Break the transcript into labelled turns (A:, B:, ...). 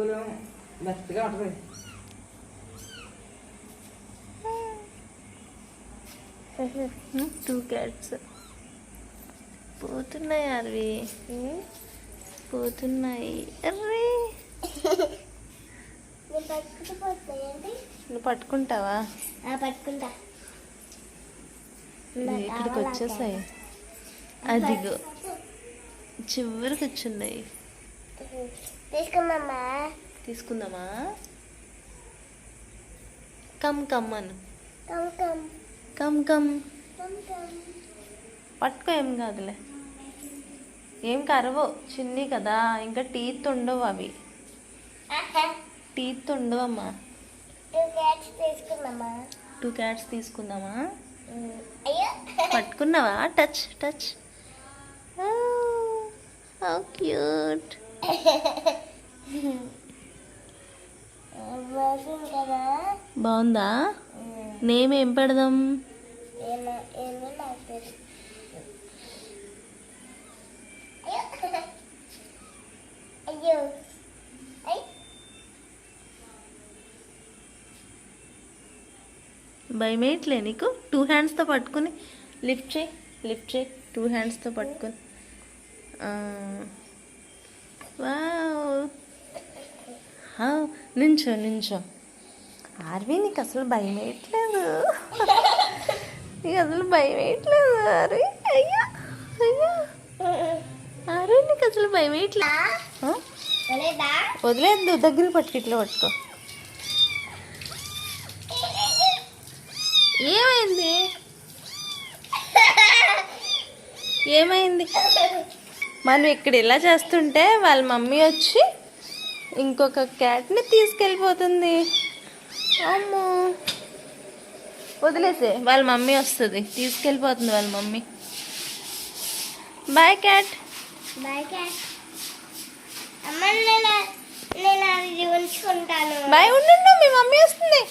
A: ముట్టుకోలేము, మెత్తగా ఉంటుంది.
B: Two cats పోతున్నాయి అవి, పోతున్నాయి. అర్రే నువ్వు పట్టుకుంటావా?
C: పట్టుకుంటా.
B: ఇక్కడికి వచ్చేసాయి. అదిగో చివరికి వచ్చిన్నాయి.
C: తీసుకుందామా?
B: తీసుకుందామా? కమ్ కమ్ అను.
C: Come come
B: come come.
C: Come come.
B: పట్టుకో, ఏం కాదులే, ఏం కరవో, చిన్ని కదా, ఇంకా టీత్ ఉండవు అవి, టీత్ ఉండవమ్మా.
C: 2 cats తీసుకుందామా?
B: 2 క్యాట్స్ తీసుకుందామా?
C: అయ్యో
B: పట్టుకున్నావా? Touch touch. How cute.
C: బాగుంది కదా?
B: బాగుందా? నేమ్ ఏం పెడదాం?
C: ఏమో నాకు తెలియదు. అయ్యో అయ్యో.
B: భయమేయట్లే నీకు? 2 హ్యాండ్స్తో పట్టుకుని లిఫ్ట్ చేయి, లిఫ్ట్ చేయి, 2 హ్యాండ్స్తో పట్టుకుని. వావ్, నించో నించో. ఆర్వి, నీకు అసలు భయం వేయట్లేదు, నీకు అసలు భయం వేయట్లేదు ఆర్వి. అయ్యా అయ్యా, ఆర్వి నీకు అసలు భయం వేయట్లేదు. వదిలేదు, దగ్గర పట్టుకు, ఇట్లా పట్టుకో. ఏమైంది? ఏమైంది? మనం ఇక్కడ ఇలా చేస్తుంటే వాళ్ళ మమ్మీ వచ్చి ఇంకొక క్యాట్ని తీసుకెళ్ళిపోతుంది. అమ్మో, వదిలేసే, వాళ్ళ మమ్మీ వస్తుంది, తీసుకెళ్ళిపోతుంది వాళ్ళ mummy. Bye cat.
C: Bye cat. అమ్మ నేను అది ఉంచుకుంటాను.
B: బాయ్, ఉండు, మీ మమ్మీ వస్తుంది.